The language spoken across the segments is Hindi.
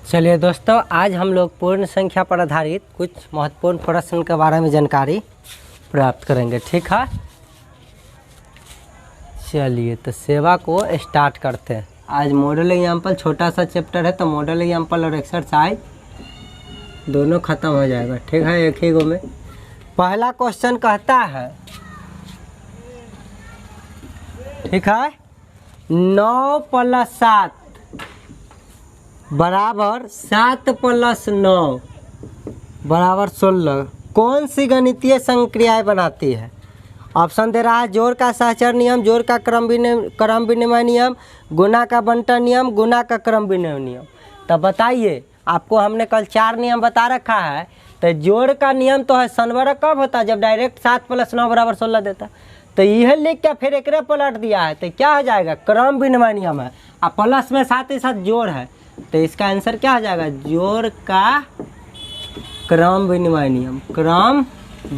चलिए दोस्तों, आज हम लोग पूर्ण संख्या पर आधारित कुछ महत्वपूर्ण प्रश्न के बारे में जानकारी प्राप्त करेंगे। ठीक है, चलिए तो सेवा को स्टार्ट करते हैं। आज मॉडल एग्जाम्पल छोटा सा चैप्टर है, तो मॉडल एग्जाम्पल और एक्सरसाइज दोनों खत्म हो जाएगा। ठीक है, एक ही गो में। पहला क्वेश्चन कहता है, ठीक है, 9 + 7 बराबर 7 + 9 बराबर 16 कौन सी गणितीय संक्रियाएं बनाती है? ऑप्शन दे रहा है जोड़ का सहचर नियम, जोड़ का क्रम विनिमय नियम, गुना का बंटन नियम, गुना का क्रम विनिमय नियम। तो बताइए, आपको हमने कल 4 नियम बता रखा है। तो जोड़ का नियम तो है सनवरा कब होता है? जब डायरेक्ट 7 + 9 बराबर 16 देता। तो यह लिख के फिर एक पलट दिया है, तो क्या हो जाएगा? क्रम विनिमय नियम है, और प्लस में साथ ही साथ जोड़ है। तो इसका आंसर क्या हो जाएगा? जोड़ का क्रम विनिमय नियम, क्रम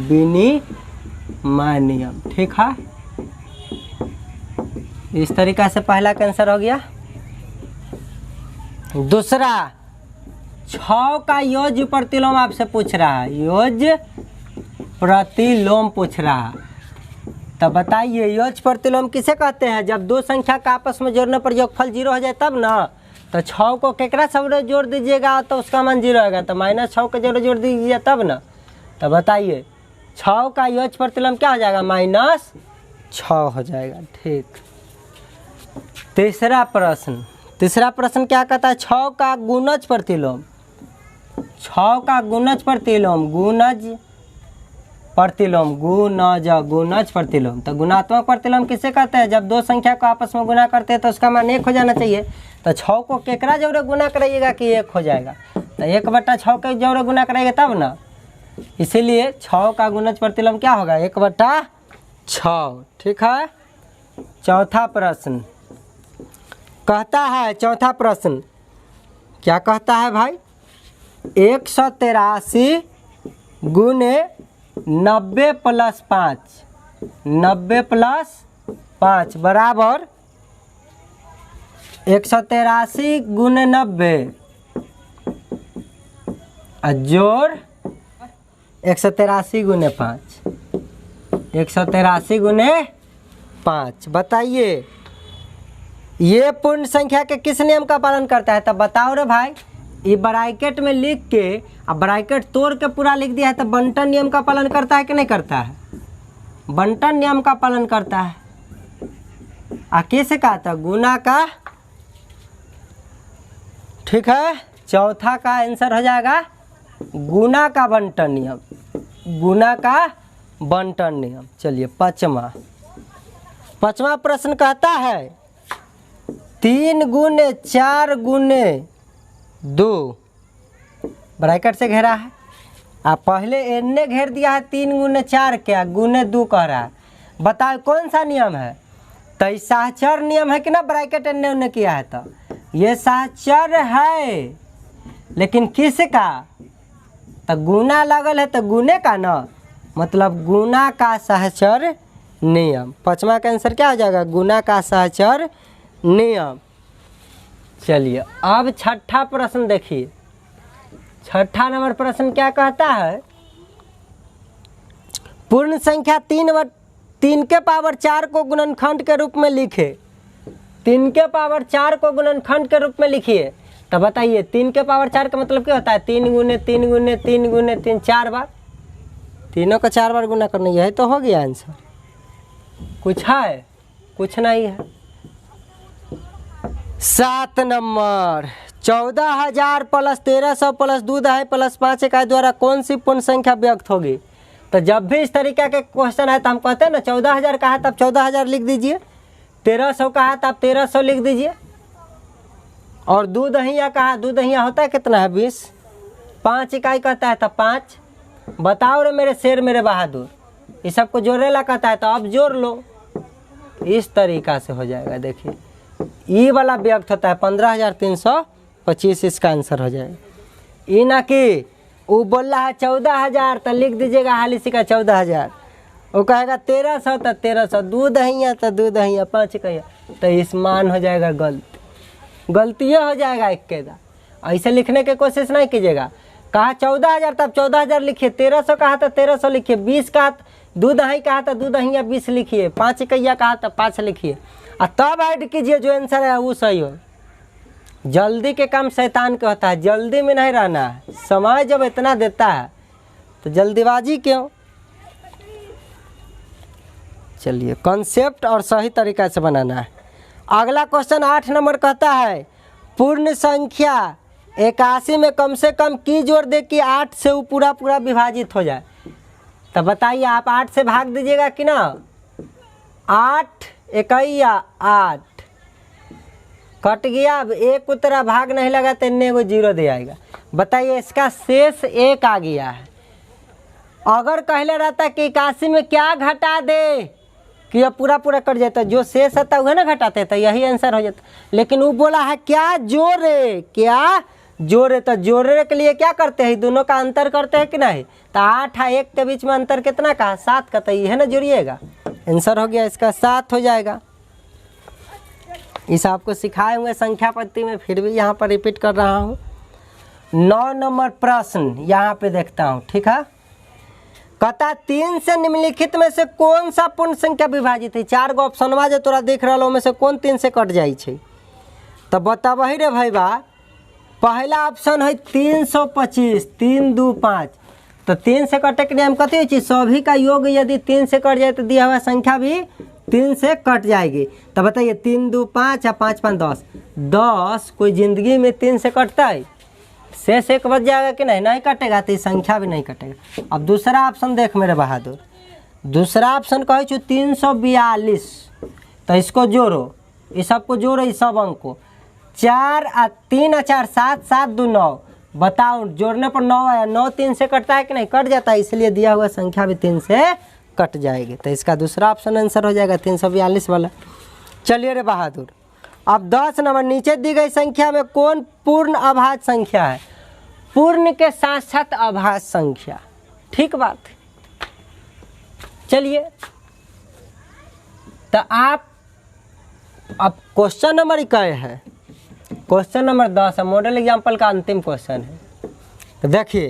विनिमय नियम। ठीक है, इस तरीका से पहला का आंसर हो गया। दूसरा, 6 का योज्य प्रतिलोम आपसे पूछ रहा है, योज्य प्रतिलोम पूछ रहा है। तो बताइए, योज्य प्रतिलोम किसे कहते हैं? जब दो संख्या का आपस में जोड़ने पर योगफल 0 हो जाए तब ना। तो 6 को केकरा सब जोड़ दीजिएगा तो उसका मान 0 होगा, तो -6 के जोड़ दीजिए तब ना। तो बताइए, 6 का योज्य प्रतिलोम क्या हो जाएगा? -6 हो जाएगा। ठीक, तीसरा प्रश्न क्या कहता है? 6 का गुणज प्रतिलोम, 6 का गुणज प्रतिलोम, गुणज प्रतिलोम। तो गुणात्मक प्रतिलोम किसे कहते हैं? जब दो संख्या को आपस में गुना करते हैं तो उसका मान 1 हो जाना चाहिए। तो 6 को केकरा जोड़े गुना कराइएगा कि 1 हो जाएगा? तो 1/6 के जोड़े गुना कराइएगा तब ना। इसीलिए 6 का गुणज प्रतिलोम क्या होगा? 1/6। ठीक है, चौथा प्रश्न कहता है, चौथा प्रश्न क्या कहता है भाई? 183 गुने 90 + 5, 90 + 5 बराबर 183 गुने 90 जोड़ 183 गुने 5, 183 गुने 5। बताइए, ये पूर्ण संख्या के किस नियम का पालन करता है? तब बताओ रे भाई। ये ब्रैकेट में लिख के, अब ब्रैकेट तोड़ के पूरा लिख दिया है, तो बंटन नियम का पालन करता है कि नहीं करता है? बंटन नियम का पालन करता है। कैसे कहा था? गुना का। ठीक है, चौथा का आंसर हो जाएगा गुना का बंटन नियम, गुना का बंटन नियम। चलिए, पांचवा प्रश्न कहता है 3 गुने 4 गुने 2 ब्रैकेट से घेरा है। आप पहले एने घेर दिया है 3 गुने 4 क्या गुने 2 कह रहा है। बताओ कौन सा नियम है? तो ये सहचर नियम है कि ना? ब्रैकेट एने उन्ने किया है, तो ये सहचर है, लेकिन किसका? तो गुना लगल है तो गुने का ना, मतलब गुना का सहचर नियम। पांचवा का आंसर क्या हो जाएगा? गुना का सहचर नियम। चलिए, अब छठा प्रश्न देखिए। छठा नंबर प्रश्न क्या कहता है? पूर्ण संख्या 3 के पावर 4 को गुणनखंड के रूप में लिखे। 3 के पावर 4 को गुणनखंड के रूप में लिखिए। तो बताइए, 3 के पावर 4 का मतलब क्या होता है? 3 गुने 3 गुने 3 गुने 3, 4 बार। तीनों का 4 बार गुना करना, यही तो हो गया आंसर। कुछ है? कुछ नहीं है। 7 नंबर, 14,000 + 1,300 + 2 दहाई + 5 इकाई द्वारा कौन सी पूर्ण संख्या व्यक्त होगी? तो जब भी इस तरीके के क्वेश्चन है तो हम कहते हैं ना, 14,000 का है तब 14,000 लिख दीजिए, 1,300 का है तब 1,300 लिख दीजिए, और 2 दहिया का है, 2 दहिया होता है कितना है? 20। 5 इकाई कहता है तब 5। बताओ रे मेरे शेर मेरे बहादुर, ये सबको जोड़ेला कहता है, तो अब जोड़ लो। इस तरीका से हो जाएगा। देखिए, ये वाला व्यक्त होता है 15,325, इसका आंसर हो जाएगा। ये ना कि वो बोल रहा है 14,000, तो लिख दीजिएगा हाल इसी का 14,000। वो कहेगा 1,300 तो 1,300, 2 दहिया तो 2 दहिया, 5 इकाइया, तो इस मान हो जाएगा गलत। गलती हो जाएगा एक के दा। ऐसे लिखने की कोशिश नहीं कीजिएगा। कहा 14,000 तब 14,000 लिखिए, 1300 कहा था 1300 लिखिए, 20 कहा दो दही कहा था 2 दहिया 20 लिखिए, 5 इकैया कहा था 5 लिखिए और तब ऐड कीजिए, जो आंसर है वो सही हो। जल्दी के काम शैतान का होता है, जल्दी में नहीं रहना है। समय जब इतना देता है तो जल्दीबाजी क्यों। चलिए कॉन्सेप्ट और सही तरीका से बनाना है। अगला क्वेश्चन 8 नंबर कहता है पूर्ण संख्या 81 में कम से कम की जोड़ दे कि 8 से वो पूरा पूरा विभाजित हो जाए। तो बताइए आप 8 से भाग दीजिएगा कि ना। 8 इकैया 8 कट गया, अब एक उतरा भाग नहीं लगा तो इन्ने को 0 दे आएगा। बताइए इसका शेष 1 आ गया है। अगर कहले रहता कि 81 में क्या घटा दे कि यह पूरा पूरा कट जाता, जो शेष आता है ना घटाते तो यही आंसर हो जाता। लेकिन वो बोला है क्या जोड़े, क्या जोड़े, तो जोड़ने के लिए क्या करते हैं, दोनों का अंतर करते हैं कि नहीं। तो 8 और 1 के बीच में अंतर कितना का, 7 का, तो यह ना जोड़िएगा, आंसर हो गया इसका 7 हो जाएगा। इस आपको सिखाए हुए संख्या पद्धति में फिर भी यहाँ पर रिपीट कर रहा हूँ। 9 नंबर प्रश्न यहाँ पे देखता हूँ, ठीक है। कहता 3 से निम्नलिखित में से कौन सा पूर्ण संख्या विभाजित है। 4 गो ऑप्शन जो तोरा देख रहा में से कौन 3 से कट जाए छे, तो बताबही रे भाई बा। पहला ऑप्शन है 325, 3 2 5। तो 3 से कटे के नियम कथी हो, सभी का योग यदि 3 से कट जाए तो दिया हुआ संख्या भी 3 से कट जाएगी। तो बताइए 3 2 5 या 5 5 10, 10 कोई जिंदगी में 3 से कटता है, शेष 1 बच जाएगा कि नहीं, नहीं कटेगा, तो ये संख्या भी नहीं कटेगा। अब दूसरा ऑप्शन देख मेरे बहादुर, दूसरा ऑप्शन कहे 342। तो इसको जोड़ो, इस सबको जोड़ो, इस सब अंक को, 4 और 3 और 4 7 7 2 9। बताओ जोड़ने पर 9 आया, 9 3 से कटता है कि नहीं, कट जाता है, इसलिए दिया हुआ संख्या भी 3 से कट जाएगी। तो इसका दूसरा ऑप्शन आंसर हो जाएगा 342 वाला। चलिए रे बहादुर, अब 10 नंबर नीचे दी गई संख्या में कौन पूर्ण अभाज्य संख्या है। पूर्ण के साथ साथ अभाज्य संख्या, ठीक बात। चलिए तो आप अब क्वेश्चन नंबर क्या है, क्वेश्चन नंबर 10 है, मॉडल एग्जाम्पल का अंतिम क्वेश्चन है। तो देखिए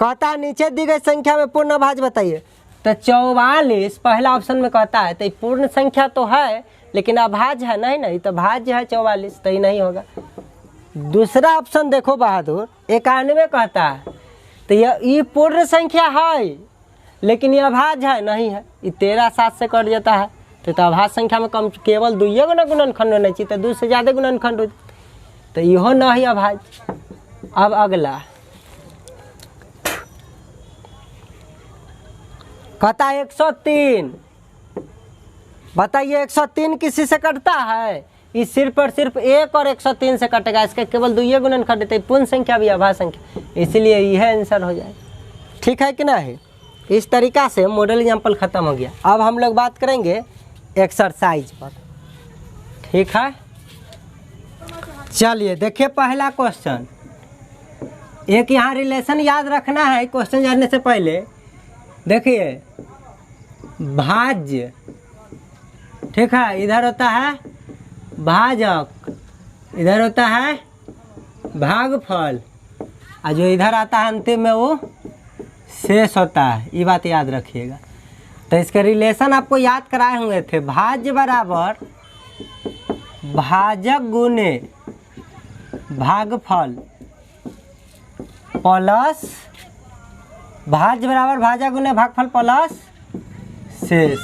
कहता नीचे दी गई संख्या में पूर्ण अभाज्य बताइए। तो 44 पहला ऑप्शन में कहता है, तो पूर्ण संख्या तो है लेकिन अभाज्य है, नहीं नहीं, तो भाज्य है 44, तो ही नहीं होगा। दूसरा ऑप्शन देखो बहादुर 91 कहता है, तो ये पूर्ण संख्या है लेकिन ये अभाज्य है, नहीं है, ये 13 7 से कट जाता है। तो अभाज्य संख्या में कम केवल 2 गो ना गुणनखंड होना चाहिए, तो 2 से ज़्यादा गुणनखंड हो, तो इहो नहीं अभाज्य। अब अगला कहता है 103। बताइए 103 किसी से कटता है, इस सिर्फ और सिर्फ 1 और 103 से कटेगा, इसका केवल 2 गुणनखंड है, पूर्ण संख्या भी अभाज्य संख्या, इसलिए यह आंसर हो जाए, ठीक है कि नहीं। इस तरीका से मॉडल एग्जाम्पल खत्म हो गया। अब हम लोग बात करेंगे एक्सरसाइज पर, ठीक है। चलिए देखिए पहला क्वेश्चन, एक यहाँ रिलेशन याद रखना है क्वेश्चन जानने से पहले। देखिए भाज्य, ठीक है, इधर होता है भाजक, इधर होता है भागफल, और जो इधर आता है अंतिम में वो शेष होता है, ये बात याद रखिएगा। तो इसके रिलेशन आपको याद कराए हुए थे, भाज्य बराबर भाजक गुने भागफल प्लस भाज्य बराबर भाजक गुने भागफल प्लस शेष।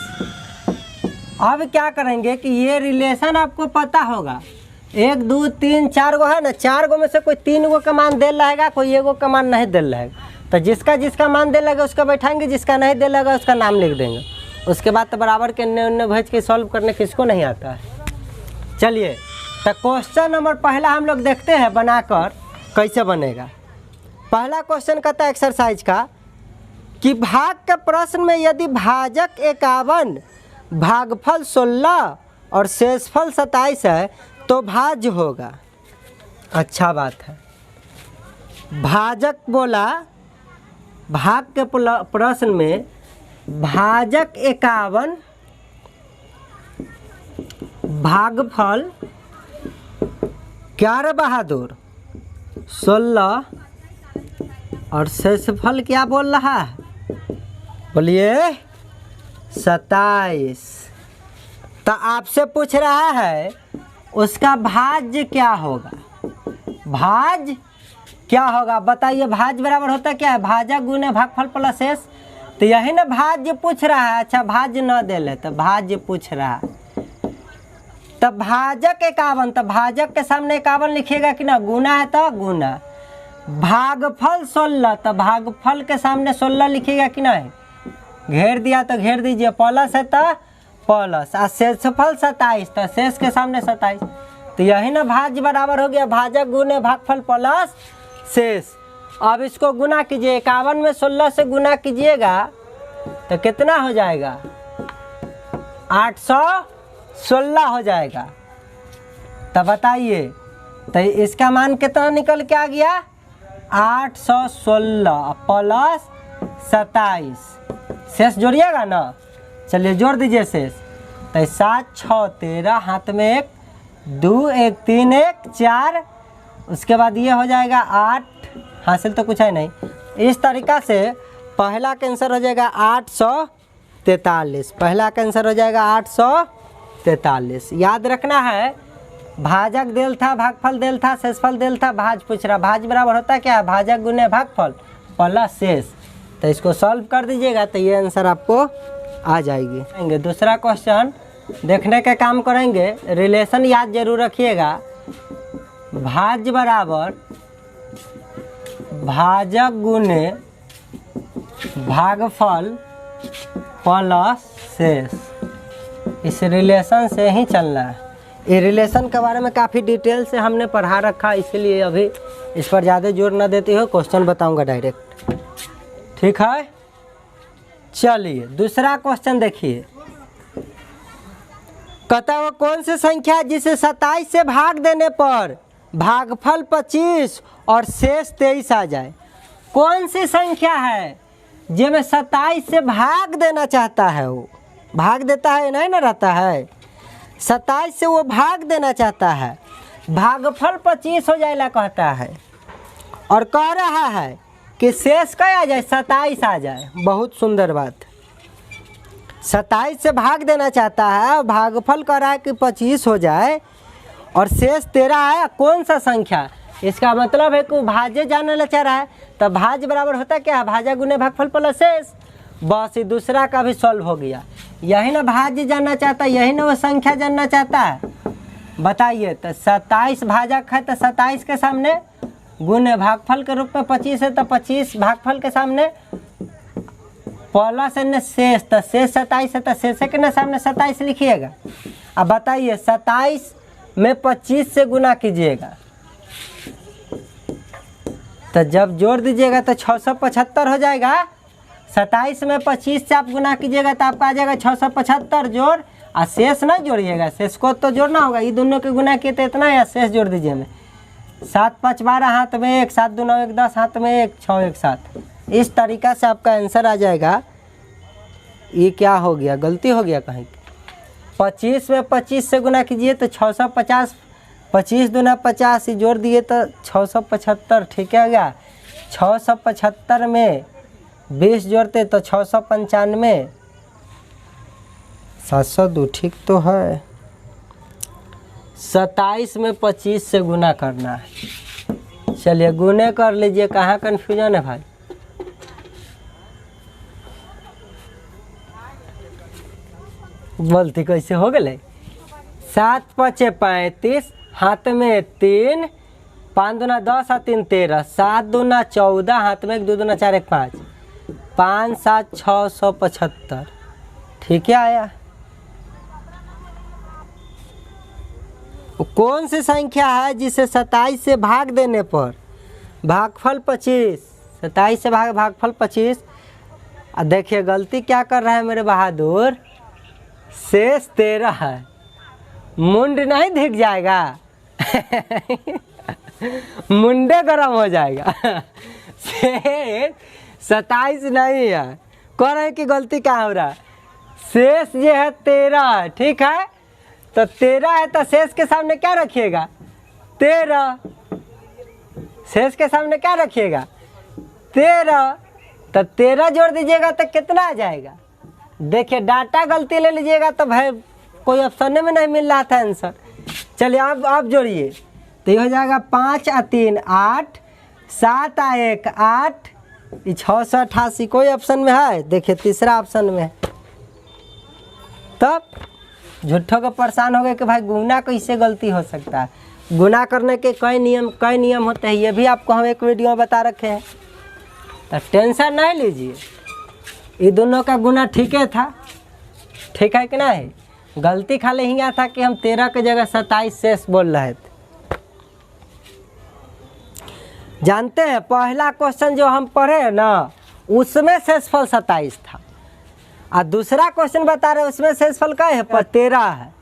अब क्या करेंगे कि ये रिलेशन आपको पता होगा, 1 2 3 4 गो है ना, 4 गो में से कोई 3 गो का मान दे रहेगा, कोई 1 गो का मान नहीं दे रहेगा। तो जिसका जिसका मान दे लगा उसका बैठाएंगे, जिसका नहीं दे लगा उसका नाम लिख देंगे। उसके बाद तो बराबर के अन्य भेज के सॉल्व करने किसको नहीं आता है। चलिए तो क्वेश्चन नंबर पहला हम लोग देखते हैं बनाकर कैसे बनेगा। पहला क्वेश्चन कहता है एक्सरसाइज का कि भाग के प्रश्न में यदि भाजक 51 भागफल 16 और शेषफल 27 है तो भाज्य होगा। अच्छा बात है, भाजक बोला, भाग के प्रश्न में भाजक 51 भागफल क्या रे बहादुर 16 और शेषफल क्या बोल रहा है? बोलिए 27। तो आपसे पूछ रहा है उसका भाज्य क्या होगा? भाज्य क्या होगा बताइए? भाज्य बराबर होता क्या है? भाजक गुने भागफल प्लस शेष। तो यही ना भाज्य पूछ रहा है। अच्छा भाज्य न दे ले तो भाज्य पूछ रहा है। तब भाजक 51, तो भाजक के सामने 51 लिखिएगा कि ना? गुना है तो गुना। भागफल 16, तो भागफल के सामने 16 लिखिएगा कि नहीं? घेर दिया तो घेर दीजिए। प्लस है तो प्लस। और शेषफल 27, तो शेष के सामने 27। तो यही ना भाज्य बराबर हो गया भाजक गुने भागफल प्लस शेष। अब इसको गुना कीजिए। 51 में 16 से गुना कीजिएगा तो कितना हो जाएगा? 816 हो जाएगा। तब बताइए तो इसका मान कितना निकल के आ गया? 816 प्लस 27। शेष जोड़िएगा ना? चलिए जोड़ दीजिए शेष। तो 7 6 13, हाथ में 1 2 1 3 1 4, उसके बाद ये हो जाएगा 8। हासिल तो कुछ है नहीं। इस तरीक़ा से पहला का आंसर हो जाएगा 843। पहला का आंसर हो जाएगा 843। याद रखना है भाजक देल था, भागफल देल था, शेषफल देल था, भाज पूछ रहा। भाज बराबर होता क्या है? भाजक गुने भागफल प्लस शेष। तो इसको सॉल्व कर दीजिएगा तो ये आंसर आपको आ जाएगी। दूसरा क्वेश्चन देखने के काम करेंगे। रिलेशन याद जरूर रखिएगा। भाज्य बराबर भाजक गुने भागफल प्लस शेष। इस रिलेशन से ही चलना है। ये रिलेशन के बारे में काफ़ी डिटेल से हमने पढ़ा रखा, इसलिए अभी इस पर ज़्यादा जोर न देते हो, क्वेश्चन बताऊंगा डायरेक्ट। ठीक है, चलिए दूसरा क्वेश्चन देखिए। कहता हुआ कौन सी संख्या है जिसे 27 से भाग देने पर भागफल 25 और शेष 23 आ जाए? कौन सी संख्या है जिसमें 27 से भाग देना चाहता है? वो भाग देता है नहीं ना रहता है। 27 से वो भाग देना चाहता है, भागफल 25 हो जाएगा कहता है, और कह रहा है कि शेष क्या आ जाए? 27 आ जाए। बहुत सुंदर बात। 27 से भाग देना चाहता है, भागफल कह रहा है कि 25 हो जाए और शेष 13 है। कौन सा संख्या? इसका मतलब है कि वो भाज्य जानना चाह रहा है। तब भाज्य बराबर होता क्या है? भाज्य गुने भागफल प्लस शेष। बस ये दूसरा का भी सॉल्व हो गया। यही ना भाज्य जानना चाहता है, यही ना वो संख्या जानना चाहता है। बताइए तो 27 भाजक है तो 27 के सामने गुने भागफल के रूप में 25 है तो 25 भागफल के सामने प्लस है शेष। तो शेष 27 है तो शेष के ना सामने 27 लिखिएगा। अब बताइए 27 में 25 से गुना कीजिएगा तो जब जोड़ दीजिएगा तो 675 हो जाएगा। 27 में 25 से आप गुना कीजिएगा तो आपका आ जाएगा 675 जोड़। और शेष ना जोड़िएगा, शेष को तो जोड़ना होगा। ये दोनों के गुना किए तो इतना है, शेष जोड़ दीजिए में। 7 5 12 हाथ में 1, 7 2 9 1 10 हाथ में 1, 6 1 7। इस तरीक़ा से आपका आंसर आ जाएगा। ये क्या हो गया? गलती हो गया कहीं। 25 में 25 से गुना कीजिए तो 650, 25 दूना 50, जोड़ दिए तो 675। ठीक है क्या? 675 में 20 जोड़ते तो 695, 702। ठीक तो है। 27 में 25 से गुना करना है। चलिए गुने कर लीजिए। कहाँ कन्फ्यूजन है भाई? बोलती कैसे हो गए? 7 5 35, हाथ में 3, 5 दूना 10 और 3 13, 7 दूना 14, हाथ में 1 2 दूना 4 1 5, 5 7 675। ठीक है आया। कौन सी संख्या है जिसे 27 से भाग देने पर भागफल 25? 27 से भागफल 25। देखिए गलती क्या कर रहा है मेरे बहादुर। शेष 13 है। मुंड नहीं दिख जाएगा मुंडे गरम हो जाएगा शेष 27 नहीं है। कह रहे हैं कि गलती क्या हो रहा है? शेष जो है 13 है। ठीक है, तो 13 है तो शेष के सामने क्या रखिएगा? 13। शेष के सामने क्या रखिएगा 13, तो 13 जोड़ दीजिएगा तो कितना आ जाएगा। देखिए डाटा गलती ले लीजिएगा तो भाई कोई ऑप्शन में नहीं मिल रहा था आंसर। चलिए आप जोड़िए तो ये हो जाएगा 5 और 3 8, 7 और 1 8, 688 कोई ऑप्शन में है। देखिए तीसरा ऑप्शन में है। तब झूठों को परेशान हो गए कि भाई गुना कैसे गलती हो सकता है। गुना करने के कई नियम होते हैं, ये भी आपको हम एक वीडियो में बता रखे हैं। तो टेंशन नहीं लीजिए, ये दोनों का गुना ठीक है था, ठीक है कि नहीं। गलती खाली ही था कि हम 13 की जगह 27 शेष बोल रहे थे। जानते हैं पहला क्वेश्चन जो हम पढ़े ना उसमें शेषफल 27 था, और दूसरा क्वेश्चन बता रहे उसमें शेषफल का है 13 है।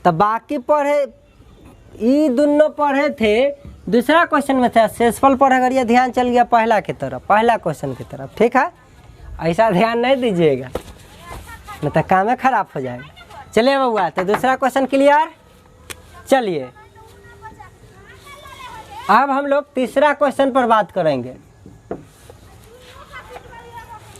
तो बाकी पढ़े ये दोनों पढ़े थे दूसरा क्वेश्चन में था शेषफल पढ़, अगर ये ध्यान चल गया पहला की तरफ, पहला क्वेश्चन की तरफ, ठीक है। ऐसा ध्यान नहीं दीजिएगा नहीं तो काम खराब हो जाएगा। चलिए बउआ तो दूसरा क्वेश्चन क्लियर। चलिए अब हम लोग तीसरा क्वेश्चन पर बात करेंगे।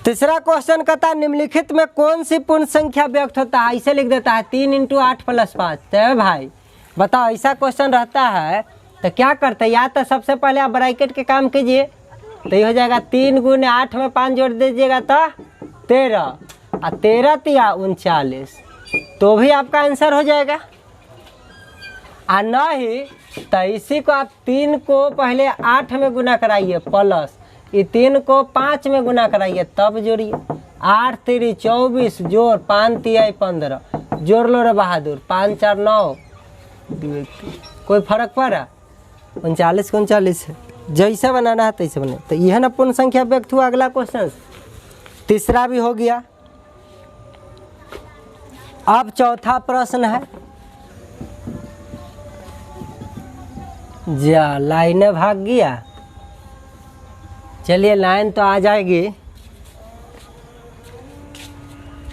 तीसरा क्वेश्चन कहता है निम्नलिखित में कौन सी पूर्ण संख्या व्यक्त होता है। इसे लिख देता है 3 × 8 + 5। तो भाई बताओ ऐसा क्वेश्चन रहता है तो क्या करते हैं, या तो सबसे पहले आप ब्रैकेट के काम कीजिए तो ये हो जाएगा 3 × 8 में 5 जोड़ दीजिएगा तो 13 और 13 × 39, तो भी आपका आंसर हो जाएगा। और नहीं तो इसी को आप 3 को पहले 8 में गुना कराइए प्लस ये 3 को 5 में गुना कराइए तब जोड़िए। 8 × 3 = 24 जोड़ 5 × 3 = 15 जोड़ लो रे बहादुर। 5 × 4 = 9, कोई फर्क पड़ा 39 को 39 है, जैसा बनाना है तैसे बने। तो यह ना पूर्ण संख्या व्यक्त हुआ। अगला क्वेश्चन तीसरा भी हो गया। अब चौथा प्रश्न है। जा लाइनें भाग गया। चलिए लाइन तो आ जाएगी,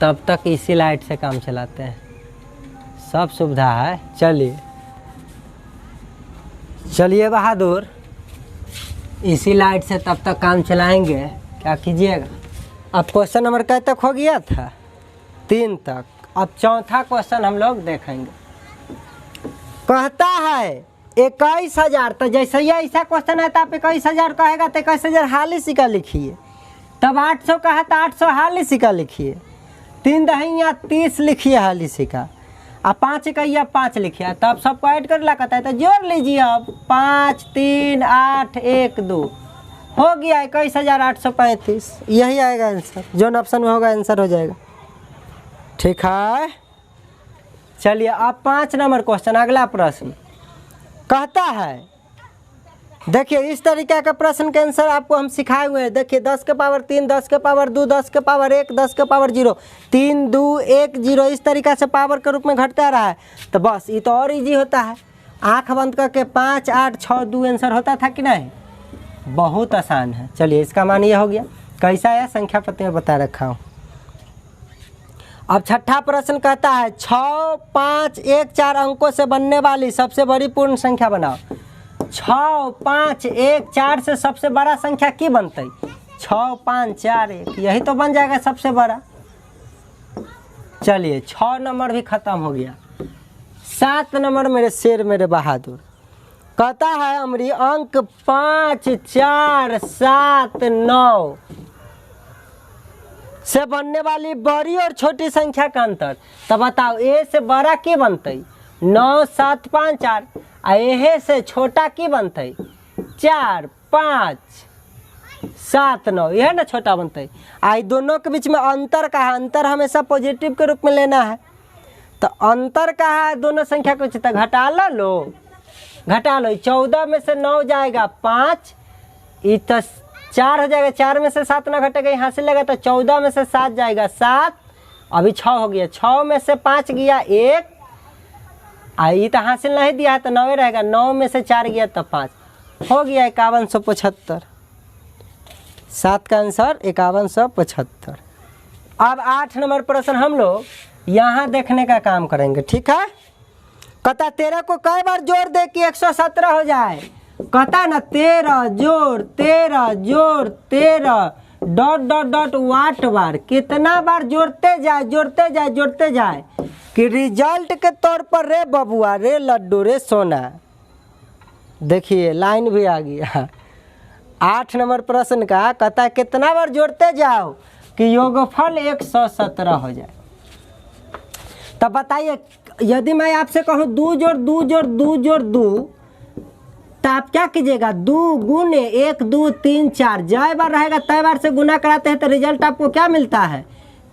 तब तक इसी लाइट से काम चलाते हैं, सब सुविधा है। चलिए बहादुर इसी लाइट से तब तक काम चलाएंगे। क्या कीजिएगा। अब क्वेश्चन नंबर कै तक हो गया था 3 तक। अब चौथा क्वेश्चन हम लोग देखेंगे। कहता है 21,000। तो जैसे ही ऐसा क्वेश्चन है तो आप 21,000 कहेगा तो 21,000 हाली सिक्का लिखिए। तब 800 कहा तो 800 हाली सिक्का लिखिए। 3 दहिया 30 लिखिए हाली सिक्का। अब 5 इकैया 5 लिखिए। तब सबको ऐड कर ला कहता है तो जोड़ लीजिए। अब 5 3 8 1 2 हो गया 21,835। यही आएगा आंसर, जो ऑप्शन में होगा आंसर हो जाएगा। ठीक है। चलिए अब 5 नंबर क्वेश्चन अगला प्रश्न कहता है। देखिए इस तरीके का प्रश्न के आंसर आपको हम सिखाए हुए हैं। देखिए 10 के पावर 3 10 के पावर 2 10 के पावर 1 10 के पावर 0 3 2 1 0 इस तरीक़ा से पावर के रूप में घटता रहा है। तो बस ये तो और इजी होता है। आंख बंद करके 5 8 6 2 आंसर होता था कि नहीं। बहुत आसान है। चलिए इसका मान ये हो गया। कैसा है संख्या पत्ती में बता रखा हूँ। अब छठा प्रश्न कहता है 6 5 1 4 अंकों से बनने वाली सबसे बड़ी पूर्ण संख्या बनाओ। 6 5 1 4 से सबसे बड़ा संख्या की बनते 6 5 4 1 यही तो बन जाएगा सबसे बड़ा। चलिए 6 नंबर भी खत्म हो गया। 7 नंबर मेरे शेर मेरे बहादुर कहता है अमरी अंक 5 4 7 9 से बनने वाली बड़ी और छोटी संख्या का अंतर। तो बताओ ए से बड़ा की बनते 9 7 5 4 आ ए से छोटा की बनते 4 5 7 9 यह ना छोटा बनते। आई दोनों के बीच में अंतर का है। अंतर हमेशा पॉजिटिव के रूप में लेना है। तो अंतर का है दोनों संख्या को तो घटा लो 14 में से 9 जाएगा 5 ये तो 4 हो जाएगा। 4 में से 7 ना घटेगा यहाँ से लेगा तो 14 में से 7 जाएगा 7 अभी 6 हो गया। 6 में से 5 गया 1 ये तो हासिल नहीं दिया है तो 9 रहेगा। 9 में से 4 गया तो 5 हो गया 5175। 7 का आंसर 5175। अब 8 नंबर प्रश्न हम लोग यहाँ देखने का काम करेंगे। ठीक है। कहता 13 को कई बार जोड़ दे कि 117 हो जाए। कहता है ना 13 जोड़ 13 जोड़ 13 डॉट डॉट डॉट 8 बार, कितना बार जोड़ते जाए जोड़ते जाए जोड़ते जाए कि रिजल्ट के तौर पर रे बबुआ रे लड्डू रे सोना। देखिए लाइन भी आ गया। 8 नंबर प्रश्न का कहता है कितना बार जोड़ते जाओ कि योगफल 117 हो जाए। तब बताइए यदि मैं आपसे कहूँ 2 जोड़ 2 जोड़ 2 जोड़ 2, तो आप क्या कीजिएगा? 2 गुने 1 2 3 4, जय बार रहेगा तय बार से गुना कराते हैं तो रिजल्ट आपको क्या मिलता है?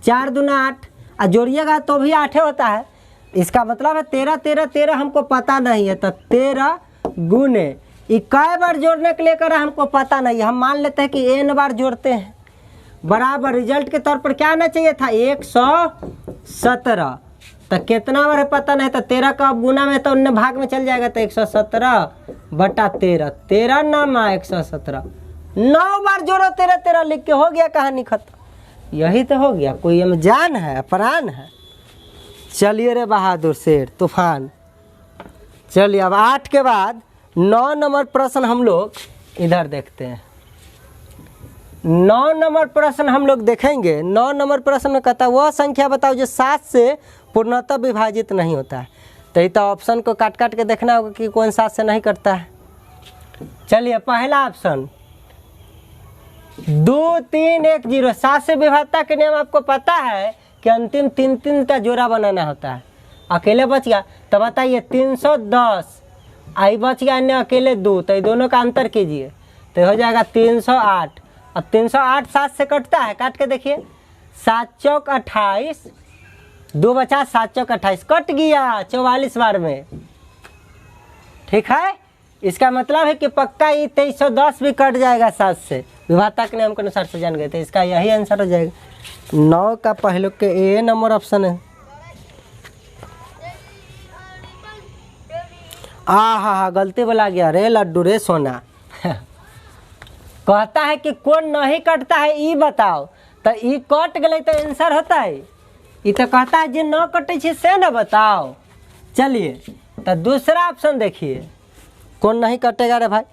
4 दूना 8, और जोड़िएगा तो भी 8 होता है। इसका मतलब है 13 13 13 हमको पता नहीं है, तो 13 गुने इक्कीस बार जोड़ने के लिए करा हमको पता नहीं है, हम मान लेते हैं कि n बार जोड़ते हैं, बराबर रिजल्ट के तौर पर क्या आना चाहिए था? 117। तो कितना बार है पता नहीं, तो 13 का गुना में तो उन्ने भाग में चल जाएगा, तो 117 बटा 13, 13 नामा 117, 9 बार जोड़ो 13 13 लिख के हो गया कहानी खत्म। यही तो हो गया, कोई हम जान है प्राण है। चलिए रे बहादुर शेर तूफान। चलिए अब 8 के बाद 9 नंबर प्रश्न हम लोग इधर देखते हैं। 9 नंबर प्रश्न हम लोग देखेंगे। 9 नंबर प्रश्न में कहता है वह संख्या बताओ जो 7 से पूर्णतः विभाजित नहीं होता है। तो ये तो ऑप्शन को काट काट के देखना होगा कि कौन 7 से नहीं करता है। चलिए पहला ऑप्शन 2 3 1 0, 7 से विभाजता के नियम आपको पता है कि अंतिम 3 3 का जोड़ा बनाना होता है। अकेले बच गया तो बताइए 310, आई बच गया अन्य अकेले 2, तो ये दोनों का अंतर कीजिए तो हो जाएगा 308। अब 308 7 से कटता है, काट के देखिए 7 चौक 28, 2 बचा 7 चौक 28, कट गया 44 बार में। ठीक है, इसका मतलब है कि पक्का ये 2310 भी कट जाएगा 7 से, विभाजता के नियम के अनुसार से जान गए थे। इसका यही आंसर हो जाएगा। 9 का पहले के ए नंबर ऑप्शन है। हाँ गलती बोला गया रे लड्डू रे सोना। कहता है कि कौन नहीं कटता है ई बताओ, तो ई कट गए तो आंसर होता है। ये तो कहता है जो न कटे से न बताओ। चलिए तो दूसरा ऑप्शन देखिए कौन नहीं कटेगा रे भाई।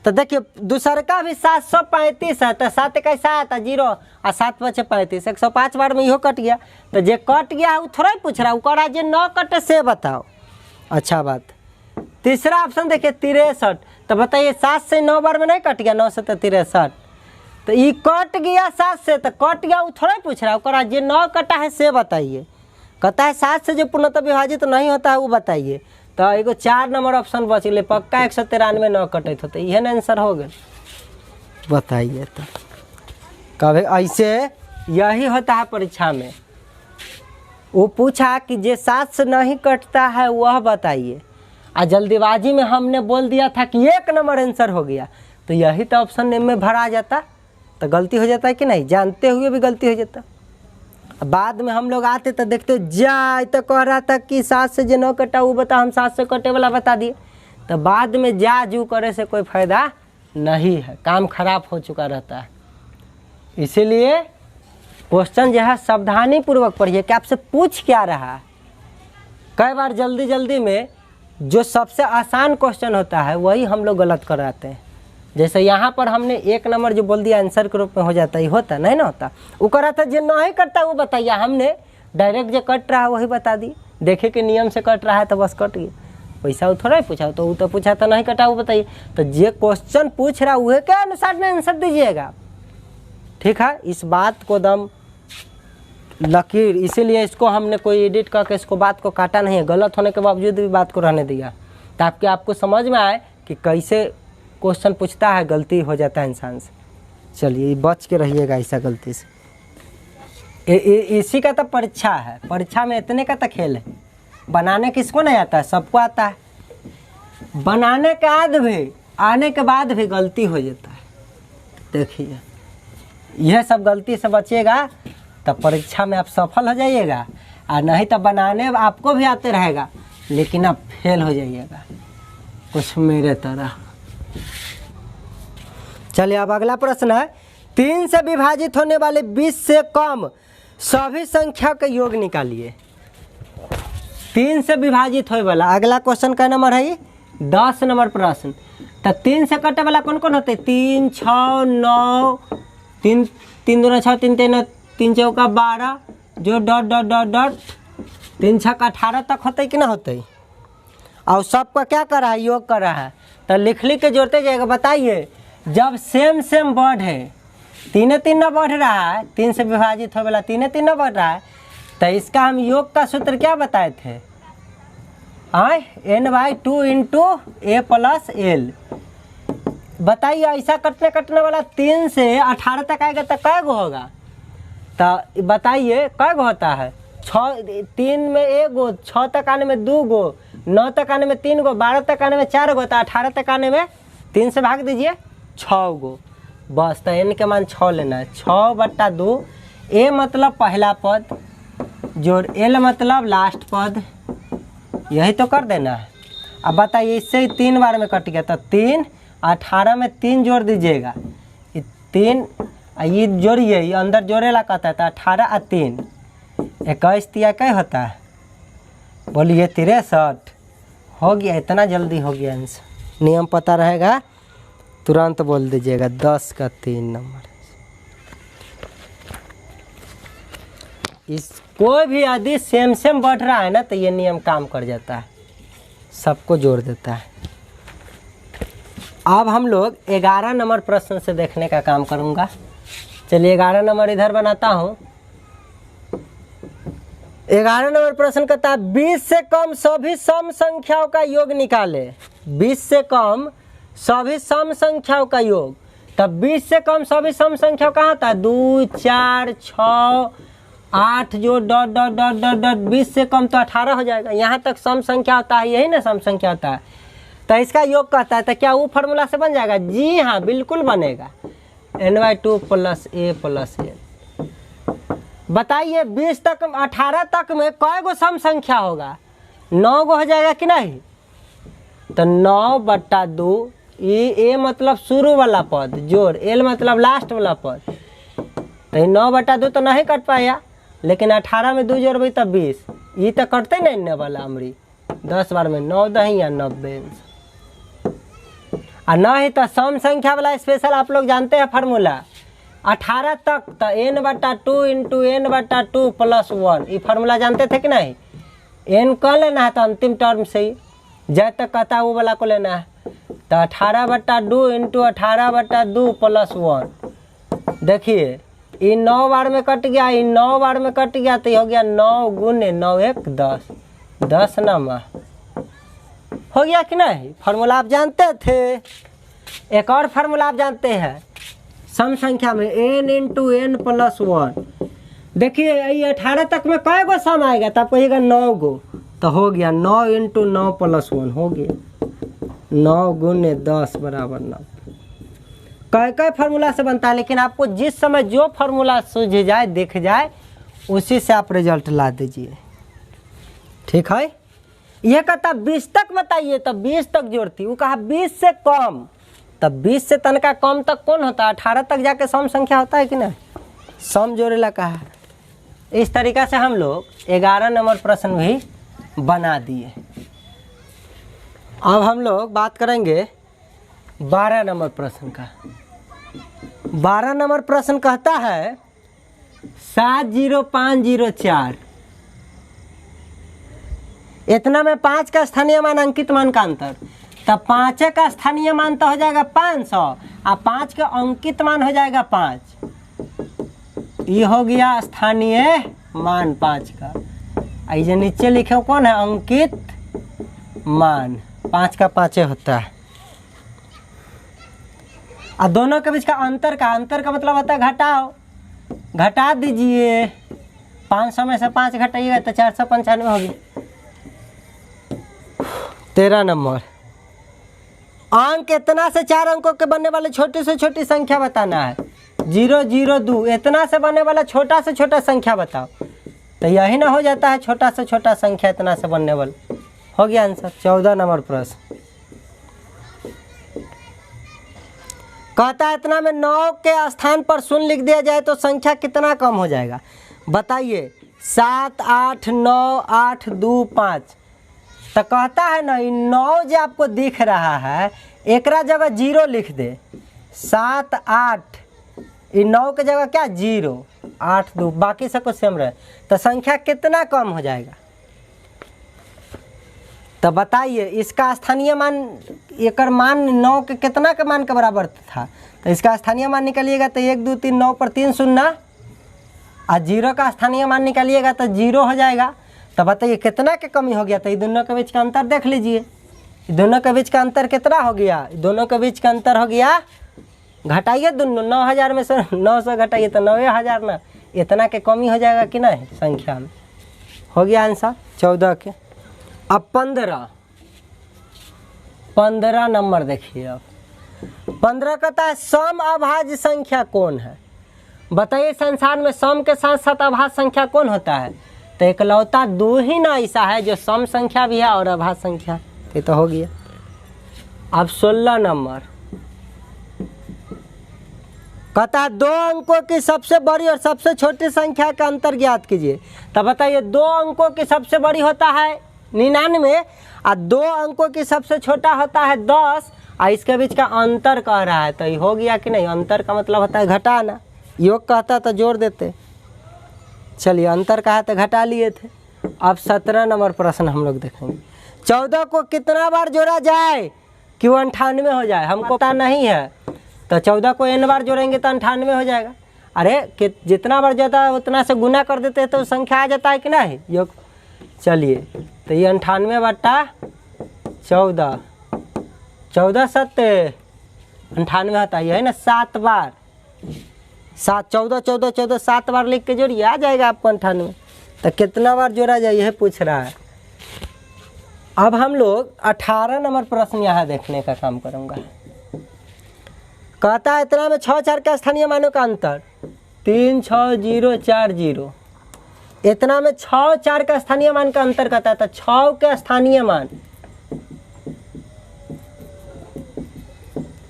तो देखिए दूसरा का भी 735 है, तो 7 का 7 0 और 7 बचे 35, 105 बार में इहो कट गया। तो जे कट गया वो थोड़ा ही पूछ रहा, वो कह रहा जो न कटे से बताओ। अच्छा बात। तीसरा ऑप्शन देखिए 63, तो बताइए 7 से 9 बार में नहीं कट गया, 9 से तो 63, तो ये कट गया 7 से, तो कट गया वो थोड़ा ही पूछ रहा है, करा जो 9 कटा है से बताइए। कहता है 7 से जो पूर्णतः विभाजित तो नहीं होता है वो बताइए। तो एगो 4 नंबर ऑप्शन बच गए, पक्का 193 9 कटे थे, तो यह ना आंसर हो गए। बताइए तो कभी ऐसे यही होता है परीक्षा में। वो पूछा कि जे 7 से नहीं कटता है वह बताइए, और जल्दीबाजी में हमने बोल दिया था कि 1 नंबर आंसर हो गया, तो यही तो ऑप्शन में भरा जाता, तो गलती हो जाता है कि नहीं, जानते हुए भी गलती हो जाता। बाद में हम लोग आते तो देखते जा तो कह रहा था कि 7 से जो 9 कटा वो बता, हम 7 से कटे वाला बता दिए। तो बाद में जा जू करे से कोई फायदा नहीं है, काम खराब हो चुका रहता है। इसीलिए क्वेश्चन जो है सावधानी पूर्वक पढ़िए कि आपसे पूछ क्या रहा है। कई बार जल्दी जल्दी में जो सबसे आसान क्वेश्चन होता है वही हम लोग गलत कर आते हैं। जैसे यहाँ पर हमने 1 नंबर जो बोल दिया आंसर के रूप में हो जाता है, होता नहीं ना होता। वो कर रहा था जो नहीं कटता वो बताइए, हमने डायरेक्ट जो कट रहा है वही बता दी, देखे कि नियम से कट रहा है तो बस कट गया। पैसा वो थोड़ा ही पूछा, तो वो तो पूछा था नहीं कटा वो बताइए। तो जो क्वेश्चन पूछ रहा वह के अनुसार में आंसर दीजिएगा। ठीक है, इस बात को दम लकीर, इसीलिए इसको हमने कोई एडिट करके इसको बात को काटा नहीं है, गलत होने के बावजूद भी बात को रहने दिया ताकि आपको समझ में आए कि कैसे क्वेश्चन पूछता है, गलती हो जाता है इंसान से। चलिए बच के रहिएगा ऐसा गलती से। इसी का तो परीक्षा है, परीक्षा में इतने का तो खेल है। बनाने किसको नहीं आता है, सबको आता है। बनाने के बाद भी आने के बाद भी गलती हो जाता है। देखिए यह सब गलती से बचिएगा तब परीक्षा में आप सफल हो जाइएगा, और नहीं तो बनाने आपको भी आते रहेगा लेकिन आप फेल हो जाइएगा कुछ मेरे तरह। चलिए अब अगला प्रश्न है 3 से विभाजित होने वाले 20 से कम सभी संख्या का योग निकालिए। 3 से विभाजित होने वाला अगला क्वेश्चन का नंबर है 10 नंबर प्रश्न। तो 3 से कटे वाला कौन कौन होते? 3 6 9, 3 3 दूना 6, 3 3 3 चौका 12, जो डॉट डॉट डॉट डॉट 3 6 18 तक होते कि ना होते? और सबका क्या कर रहा है? योग कर रहा है। तो लिख के जोड़ते जाएगा। बताइए, जब सेम सेम वर्ड है, 3 3 न बढ़ रहा है, 3 से विभाजित हो वाला 3 3 न बढ़ रहा है, तो इसका हम योग का सूत्र क्या बताए थे? n/2 into a plus L. बताइए, ऐसा कटने वाला 3 से 18 तक आएगा तो कै गो होगा? तो बताइए कै गो होता है? 6, 3 में 1 गो, 6 तक आने में 2 गो, 9 तक आने में 3 गो, 12 तक आने में 4 गो, तो 18 तक आने में 3 से भाग दीजिए 6 गो। बस, तो n के मान 6 लेना है। 6/2, a मतलब पहला पद जोड़ l मतलब लास्ट पद, यही तो कर देना है। अब बताइए, इससे ही 3 बार में कट गया, तो 3 18 में 3 जोड़ दीजिएगा। 3 ये जोड़िए, ये अंदर जोड़ेला कहता है, तो 18 और 3 21 तिया क्या होता है? बोलिए 63। हो गया, इतना जल्दी हो गया आंसर। नियम पता रहेगा, तुरंत बोल दीजिएगा। 10 का 3 नंबर। इस कोई भी यदि सेम सेम बढ़ रहा है ना, तो ये नियम काम कर जाता है, सबको जोड़ देता है। अब हम लोग 11 नंबर प्रश्न से देखने का काम करूंगा। चलिए 11 नंबर इधर बनाता हूँ। 11 नंबर प्रश्न कहता है 20 से कम सभी सम संख्याओं का योग निकाले। 20 से कम सभी सम संख्याओं का योग। तब 20 से कम सभी सम संख्याओं कहाँ था? 2 4 6 8 जो dot dot dot dot dot 20 से कम तो 18 हो जाएगा। यहाँ तक सम संख्या होता है, यही ना सम संख्या होता है। तो इसका योग कहता है, तो क्या वो फार्मूला से बन जाएगा? जी हाँ, बिल्कुल बनेगा। n/2 plus a plus n। बताइए 20 तक 18 तक में कै गो सम संख्या होगा? 9 गो हो जाएगा कि नहीं? तो 9/2, ए मतलब शुरू वाला पद जोड़ l मतलब लास्ट वाला पद, तो 9/2 तो नहीं कट पाया, लेकिन 18 में 2 जोड़बे तब 20, ये तो कटते नहीं न वाला अमरी। 10 बार में 9 दही या 90 और नहीं तो सम संख्या वाला स्पेशल आप लोग जानते हैं फार्मूला 18 तक, तो n/2 इंटू n/2 प्लस 1। ये फार्मूला जानते थे कि नहीं? n कर लेना है तो अंतिम टर्म से ही जब तक कहता है वो वाला को लेना है। तो 18/2 इंटू 18/2 प्लस 1। देखिए ये 9 बार में कट गया, ये 9 बार में कट गया, तो ये हो गया 9 गुने 9 1 10, 10 नंबर हो गया कि नहीं? फार्मूला आप जानते थे। एक और फार्मूला आप जानते हैं सम संख्या में n इंटू n प्लस 1। देखिए ये 18 तक में कै गो सम आएगा? तो आप कहिएगा 9 गो, तो हो गया 9 इंटू 9 प्लस 1 हो गया 9 गुने 10 बराबर 9। कै फार्मूला से बनता है, लेकिन आपको जिस समय जो फार्मूला सूझ जाए दिख जाए उसी से आप रिजल्ट ला दीजिए, ठीक है? यह कहता 20 तक बताइए, तो 20 तक जोड़ती। वो कहा 20 से कम, तब 20 से तनका कम तक कौन होता है? 18 तक जाके सम संख्या होता है कि नहीं? सम जोड़ेला कहा। इस तरीका से हम लोग 11 नंबर प्रश्न भी बना दिए। अब हम लोग बात करेंगे 12 नंबर प्रश्न का। 12 नंबर प्रश्न कहता है 70504। इतना में 5 का स्थानीय मान अंकित मान का अंतर, तब 5 का स्थानीय मान तो हो जाएगा 500 और 5 का अंकित मान हो जाएगा 5। ये हो गया स्थानीय मान 5 का। ऐसे नीचे लिखे कौन है? अंकित मान 5 का 5 होता है। और दोनों के बीच का अंतर का मतलब होता है घटाओ, घटा दीजिए। 500 में से 5 घटाइएगा तो 495 होगी। 13 नंबर अंक इतना से 4 अंकों के बनने वाले छोटी से छोटी संख्या बताना है। 0 0 2 इतना से बनने वाला छोटा से छोटा संख्या बताओ। तो यही ना हो जाता है छोटा से छोटा संख्या इतना से बनने वाला। हो गया आंसर। 14 नंबर प्रश्न कहता है इतना में 9 के स्थान पर 0 लिख दिया जाए तो संख्या कितना कम हो जाएगा? बताइए। 7 8 9 8 2 5 तो कहता है ना 9 जो आपको दिख रहा है एकरा जगह 0 लिख दे। 7 8 9 के जगह क्या 0 8 2 बाकी सब कुछ सेम रहे तो संख्या कितना कम हो जाएगा? तो बताइए इसका स्थानीय मान एकर मान 9 के कितना के मान के बराबर था? तो इसका स्थानीय मान निकालिएगा तो 1 2 3 9 पर 3 शून्य और 0 का स्थानीय मान निकालिएगा तो 0 हो जाएगा। तो बताइए कितना के कमी हो गया? तो ये दोनों के बीच का अंतर देख लीजिए, दोनों के बीच का अंतर कितना हो गया? दोनों के बीच का अंतर हो गया, घटाइए दोनों 9000 में से 900 घटाइए तो 9000 ना, इतना के कमी हो जाएगा कि नहीं संख्या में। हो गया आंसर 14 के। अब 15 नंबर देखिए। अब 15 कहता है सम अभाज्य संख्या कौन है? बताइए संसार में सम के साथ साथ अभाज्य संख्या कौन होता है? तो इकलौता 2 ही ना ऐसा है जो सम संख्या भी है और अभाज्य संख्या। ये तो हो गया। अब 16 नंबर कहता है 2 अंकों की सबसे बड़ी और सबसे छोटी संख्या का अंतर ज्ञात कीजिए। तो बताइए 2 अंकों की सबसे बड़ी होता है 99 और 2 अंकों की सबसे छोटा होता है 10 और इसके बीच का अंतर कह रहा है। तो ये हो गया कि नहीं? अंतर का मतलब होता है घटाना। योग कहता तो जोड़ देते, चलिए अंतर कहा तो घटा लिए थे। अब 17 नंबर प्रश्न हम लोग देखेंगे। 14 को कितना बार जोड़ा जाए कि वो 98 हो जाए? हमको पता नहीं है। तो 14 को n बार जोड़ेंगे तो 98 हो जाएगा। अरे कि जितना बार जाता है उतना से गुना कर देते हैं तो संख्या आ जाता है कि नहीं योग। चलिए तो ये 98 बटा 14, 14 7 98 होता है ना 7 बार। 7 14 14 14 7 बार लिख के जोड़िए आ जाएगा आपको 98। तो कितना बार जोड़ा जाए यह पूछ रहा है। अब हम लोग 18 नंबर प्रश्न यहाँ देखने का काम करूँगा। कहता है इतना में 6 4 का स्थानीय मानों का अंतर 3 6 0 4 0। इतना में 6 4 का स्थानीय मान का अंतर कहता है। तो 6 का स्थानीय मान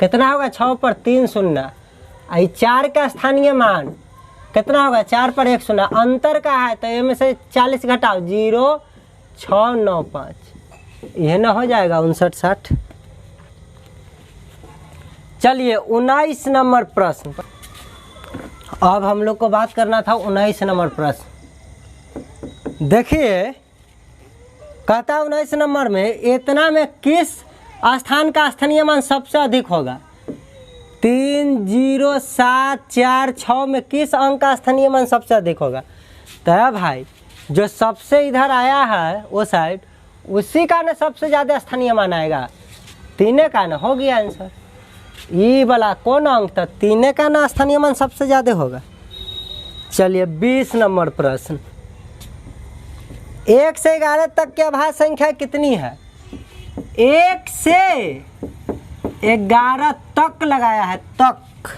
कितना होगा? 6 पर 3 शून्य। 4 का स्थानीय मान कितना होगा? 4 पर 1 शून्य। अंतर का है तो इनमें से 40 घटाओ 0 6 9 5, यह ना हो जाएगा 59 60। चलिए 19 नंबर प्रश्न। अब हम लोग को बात करना था 19 नंबर प्रश्न। देखिए कहता 19 नंबर में इतना में किस स्थान का स्थानीय मान सबसे अधिक होगा? 3 0 7 4 6 में किस अंक का स्थानीय मान सबसे अधिक होगा? तो भाई जो सबसे इधर आया है वो साइड उसी का ना सबसे ज़्यादा स्थानीय मान आएगा। 3 का ना हो गया आंसर। ये वाला कौन अंक था? 3 का ना स्थानीय मान सबसे ज़्यादा होगा। चलिए 20 नंबर प्रश्न। 1 से 11 तक की अभाज्य संख्या कितनी है? 1 से 11 तक लगाया है, तक।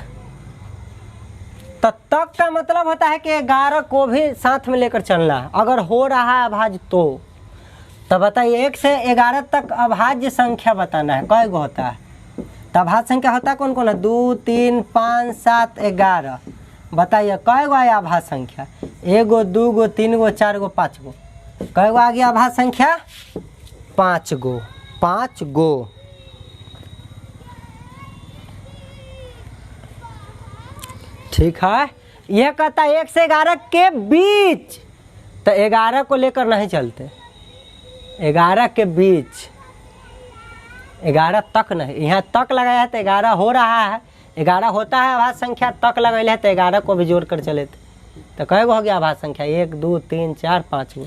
तो तक का मतलब होता है कि 11 को भी साथ में लेकर चलना है अगर हो रहा है अभाज्य तो बताइए 1 से 11 तक अभाज्य संख्या बताना है। कई गो होता है? तो अभाज्य संख्या होता है कौन कौन है? 2 3 5 7 11। बताइए कई गो आया अभाज्य संख्या? 1 गो 2 गो 3 गो 4 गो 5 गो। कई गो आ गया अभाज्य संख्या? 5 गो। 5 गो। ठीक है। यह कहता है 1 से 11 के बीच। तो 11 को लेकर नहीं चलते, 11 के बीच, 11 तक नहीं। यहाँ तक लगाया है तो 11 हो रहा है, 11 होता है अभाज्य संख्या, तक लगाया है तो 11 को भी जोड़ कर चले थे। तो कई गो हो गया अभाज्य संख्या? 1 2 3 4 5 गो।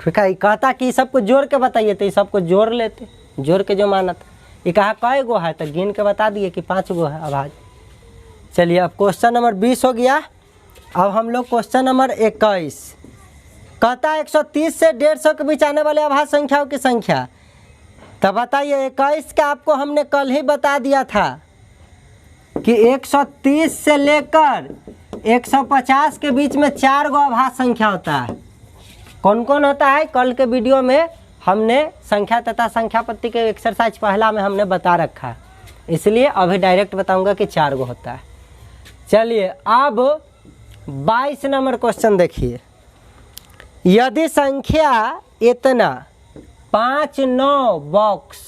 ठीक है। कहता कि सबको जोड़ के बताइए तो ये सबको जोड़ लेते, जोड़ के जो माना था। ये कहा कई गो है तो गिन के बता दिए कि 5 गो है अभाज्य। चलिए अब क्वेश्चन नंबर 20 हो गया। अब हम लोग क्वेश्चन नंबर 21। कहता है 130 से 150 के बीच आने वाले अभाज्य संख्याओं की संख्या। तो बताइए 21 का आपको हमने कल ही बता दिया था कि 130 से लेकर 150 के बीच में 4 गो अभाज्य संख्या होता है। कौन कौन होता है? कल के वीडियो में हमने संख्या तथा संख्यापत्ति के एक्सरसाइज पहला में हमने बता रखा है, इसलिए अभी डायरेक्ट बताऊंगा कि 4 गो होता है। चलिए अब 22 नंबर क्वेश्चन देखिए। यदि संख्या इतना 5 9 बॉक्स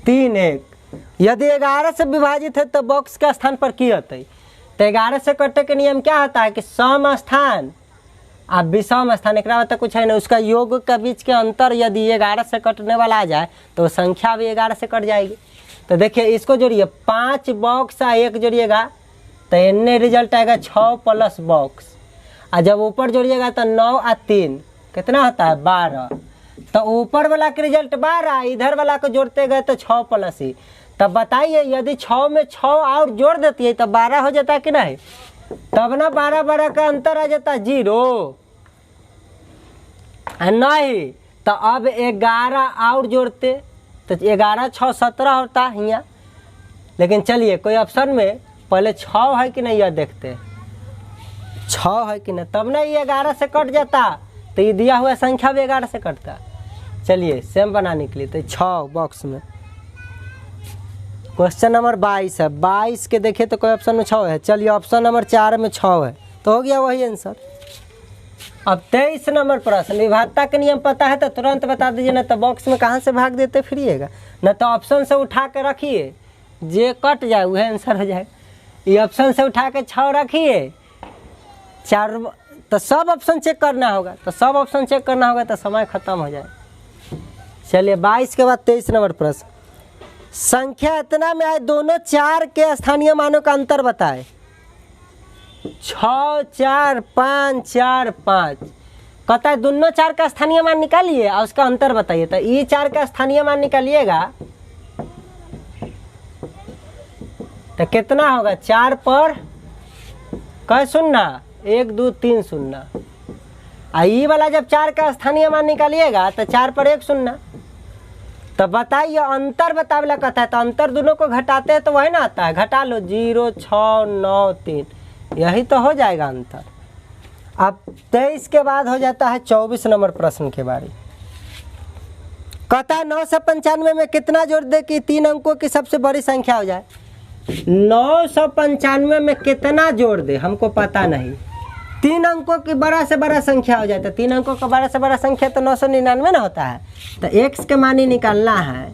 3 1। यदि 11 से विभाजित है तो बॉक्स के स्थान पर की होते? तो 11 से कटे के नियम क्या होता है कि सम स्थान अब विषम स्थान, एक बात कुछ है ना, उसका योग के बीच के अंतर यदि 11 से कटने वाला आ जाए तो संख्या भी 11 से कट जाएगी। तो देखिए इसको जोड़िए, 5 बॉक्स और 1 जोड़िएगा तो इनने रिजल्ट आएगा 6 प्लस बॉक्स, और जब ऊपर जोड़िएगा तो 9 और 3 कितना होता है 12। तो ऊपर वाला के रिजल्ट 12, इधर वाला को जोड़ते गए तो 6 प्लस ही। तब बताइए यदि 6 में 6 और जोड़ देती है तो 12 हो जाता है कि नहीं? तब ना 12 12 का अंतर आ जाता 0 नहीं। तो अब 11 और जोड़ते तो 11 6 17 होता है यहाँ। लेकिन चलिए कोई ऑप्शन में पहले 6 है कि नहीं यह देखते, 6 है कि नहीं, तब ना ये 11 से कट जाता, तो ये दिया हुआ संख्या भी 11 से कटता। चलिए सेम बनाने के लिए तो 6 बॉक्स में। क्वेश्चन नंबर 22 है, 22 के देखिए तो कोई ऑप्शन में 6 है। चलिए ऑप्शन नंबर 4 में 6 है तो हो गया वही आंसर। अब 23 नंबर प्रश्न, विभाज्यता के नियम पता है तो तुरंत बता दीजिए, ना तो बॉक्स में कहाँ से भाग देते फिरिएगा, न तो ऑप्शन से उठा के रखिए, जे कट जाए वह आंसर हो जाएगा। ये ऑप्शन से उठा के 6 रखिए 4, तो सब ऑप्शन चेक करना होगा, तो सब ऑप्शन चेक करना होगा तो समय खत्म हो जाए। चलिए 22 के बाद 23 नंबर प्रश्न, संख्या इतना में आए दोनों 4 के स्थानीय मानों का अंतर बताए। 6 4 5 4 5 कहता है दोनों 4 का स्थानीय मान निकालिए और उसका अंतर बताइए। तो ये 4 का स्थानीय मान निकालिएगा तो कितना होगा, 4 पर कै शून्य 1 2 3 शून्य, ये वाला जब 4 का स्थानीय मान निकालिएगा तो 4 पर 1 शून्य। तो बताइए अंतर बतावेला कहता है, तो अंतर दोनों को घटाते हैं तो वही ना आता है, घटा लो 0 6 9 3, यही तो हो जाएगा अंतर। अब 23 के बाद हो जाता है 24 नंबर प्रश्न के बारे। कहता है 995 में कितना जोड़ दे कि 3 अंकों की सबसे बड़ी संख्या हो जाए। 995 में कितना जोड़ दे हमको पता नहीं, 3 अंकों की बड़ा से बड़ा संख्या हो जाए। तो 3 अंकों का बड़ा से बड़ा संख्या तो 999 ना होता है, तो x के मान ही निकालना है।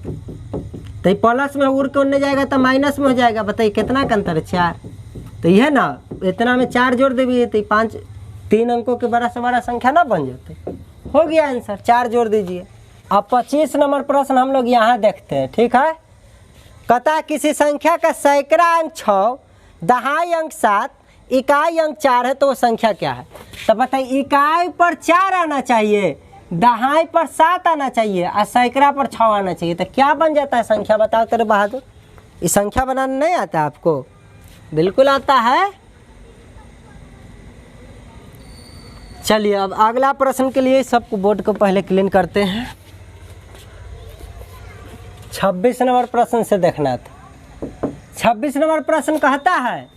तो ये प्लस में उड़ के उड़ने जाएगा तो माइनस में हो जाएगा। बताइए कितना का अंतर है, 4। तो यह ना इतना में 4 जोड़ देंगे तो 5 3 अंकों के बड़ा से बड़ा संख्या ना बन जाते। हो गया आंसर, 4 जोड़ दीजिए। अब 25 नंबर प्रश्न हम लोग यहाँ देखते हैं, ठीक है। कहता है किसी संख्या का सैकड़ा अंक 6, दहाई अंक 7, इकाई अंक 4 है तो वो संख्या क्या है। तो बताइए इकाई पर 4 आना चाहिए, दहाई पर 7 आना चाहिए और सैकड़ा पर 6 आना चाहिए, तो क्या बन जाता है संख्या, बताओ तेरे बहादुर। ये संख्या बनाना नहीं आता आपको? बिल्कुल आता है। चलिए अब अगला प्रश्न के लिए सबको बोर्ड को पहले क्लीन करते हैं। 26 नंबर प्रश्न से देखना था। 26 नंबर प्रश्न कहता है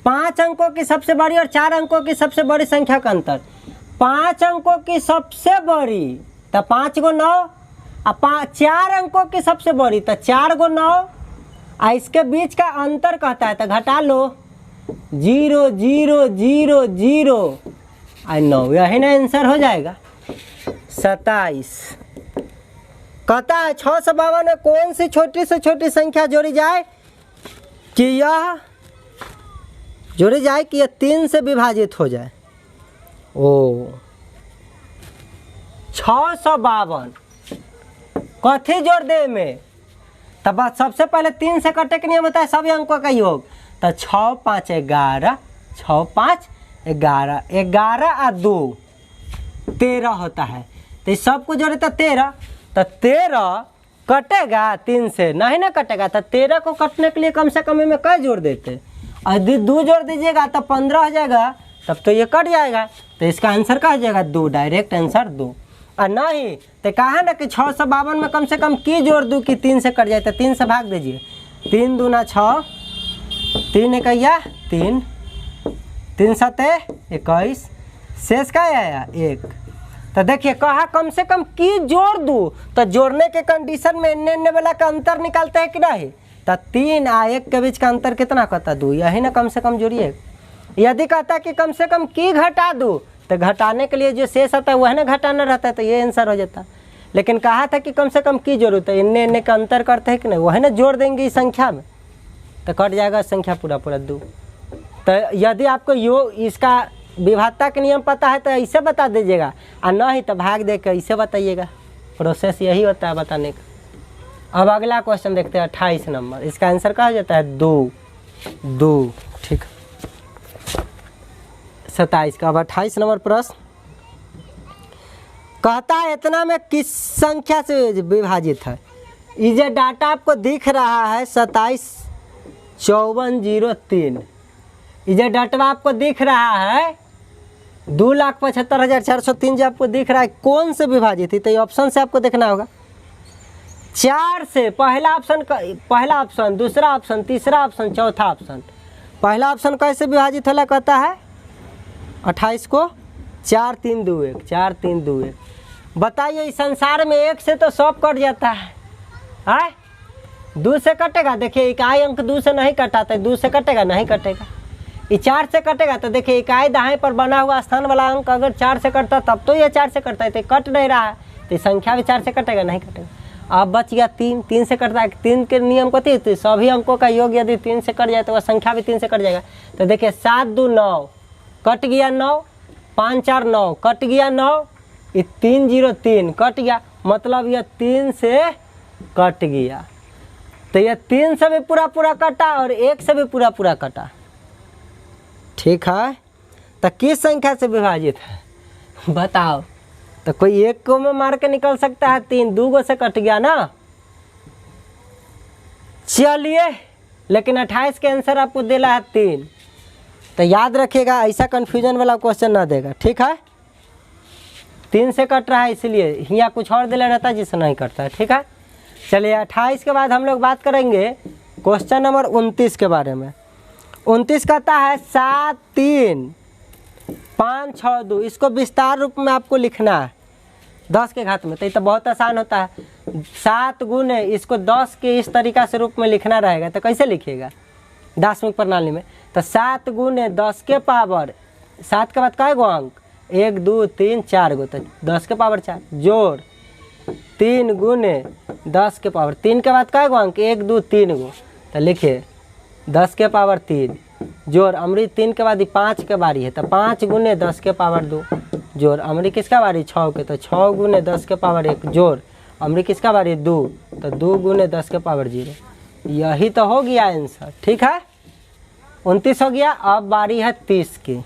5 अंकों की सबसे बड़ी और 4 अंकों की सबसे बड़ी संख्या का अंतर। 5 अंकों की सबसे बड़ी तो 5 को 9, और 4 अंकों की सबसे बड़ी तो 4 को 9, और इसके बीच का अंतर कहता है तो घटा लो 0 0 0 0 और 9, यही ना आंसर हो जाएगा 27। कहता है 652 में कौन सी छोटी से छोटी संख्या जोड़ी जाए कि यह 3 से विभाजित हो जाए। ओ 652 कथी जोड़ दे में, तब सबसे पहले 3 से कटे के नियम होता है सभी अंकों का योग। तो 6 5 11, 6 5 11, 11 और 2 13 होता है। तो इस सबको जोड़े तो 13, तो 13 कटेगा 3 से, नहीं ना कटेगा। तो 13 को कटने के लिए कम से कम में क्या जोड़ देते, और 2 जोड़ दीजिएगा तो 15 हो जाएगा, तब तो ये कट जाएगा। तो इसका आंसर क्या हो जाएगा 2, डायरेक्ट आंसर 2। और नहीं तो कहा ना कि 652 में कम से कम की जोड़ दूँ कि 3 से कट जाए, तो 3 से भाग दीजिए। 3 दूना 6, 3 एकैया 3, 3 सते 21, शेष का आया 1। तो देखिए कहा कम से कम की जोड़ दूँ, तो जोड़ने के कंडीशन में इन्ने वाला का अंतर निकालते हैं कि नहीं। तो 3 और 1 के बीच का अंतर कितना कहता 2, यही ना कम से कम जोड़िए। यदि कहता कि कम से कम की घटा दूँ, तो घटाने के लिए जो शेष आता है वह ना घटाना रहता है, तो ये आंसर हो जाता। लेकिन कहा था कि कम से कम की जरूरत है, इन्ने इन्ने का अंतर करते हैं कि नहीं, वही ना जोड़ देंगे इस संख्या में तो कट जाएगा संख्या पूरा पूरा 2। तो यदि आपको इसका विभाज्यता का नियम पता है तो ऐसे बता दीजिएगा, और नहीं तो भाग दे के ऐसे बताइएगा। प्रोसेस यही होता है बताने का। अब अगला क्वेश्चन देखते हैं 28 नंबर। इसका आंसर कहा जाता है 2। ठीक, 27 का। अब 28 नंबर प्रश्न कहता है इतना में किस संख्या से विभाजित है। ये जो डाटा आपको दिख रहा है 275403, ये जो डाटा आपको दिख रहा है 2,75,403 जो आपको दिख रहा है कौन से विभाजित है, तो ये ऑप्शन से आपको देखना होगा। 4 से पहला ऑप्शन, दूसरा ऑप्शन, तीसरा ऑप्शन, चौथा ऑप्शन। पहला ऑप्शन कैसे विभाजित होला कहता है 28 को 4 3 2 1, 4 3 2 1। बताइए इस संसार में 1 से तो सब कट जाता है, 2 से कटेगा। देखिए इकाई अंक 2 से नहीं कटाता, 2 से कटेगा नहीं कटेगा। ये 4 से कटेगा तो देखिए इकाई दाएं पर बना हुआ स्थान वाला अंक अगर 4 से कटता तब तो ये 4 से कटता है, तो कट नहीं रहा है तो संख्या भी 4 से कटेगा नहीं कटेगा। अब बच गया 3 से कटता है। 3 के नियम को थी तो सभी अंकों का योग यदि 3 से कट जाए तो वह संख्या भी 3 से कट जाएगा। तो देखिए 7 2 9 कट गया 9, 5 4 9 कट गया 9, ये 3 0 3 कट गया, मतलब यह 3 से कट गया। तो यह 3 से भी पूरा पूरा कटा और 1 से भी पूरा पूरा कटा। ठीक है, तो किस संख्या से विभाजित है बताओ। तो कोई एक को में मार के निकल सकता है, 3 2 गो से कट गया ना। चलिए, लेकिन 28 के आंसर आपको देला है 3। तो याद रखिएगा ऐसा कंफ्यूजन वाला क्वेश्चन ना देगा। ठीक है, 3 से कट रहा है इसलिए, यहाँ कुछ और दिला रहता है जिससे नहीं कटता है। ठीक है, चलिए 28 के बाद हम लोग बात करेंगे क्वेश्चन नंबर 29 के बारे में। 29 कहता है 7 3 5 6 2। इसको विस्तार रूप में आपको लिखना है 10 के घात में। तो ये तो बहुत आसान होता है, 7 गुने इसको 10 के इस तरीका से रूप में लिखना रहेगा। तो कैसे लिखिएगा दार्शनिक प्रणाली में, तो 7 गुने 10 के पावर 7 के बाद कई गो अंक 1 2 3 4 गो, तो 10 के पावर 4 जोड़ 3 गुने 10 के पावर 3 के बाद कई गो अंक 1 2 3 गो। तो लिखिए 10 के पावर 3 जोड़ अमृत 3 के बाद 5 के बारी है, तो 5 गुने 10 के पावर 2 जोड़ अमृत किसका बारी 6 के, तो 6 गुने 10 के पावर 1 जोड़ अमृत किसका बारी 2, तो 2 गुने 10 के पावर 0। यही तो हो गया आंसर। ठीक है, 29 हो गया। अब बारी है 30 की।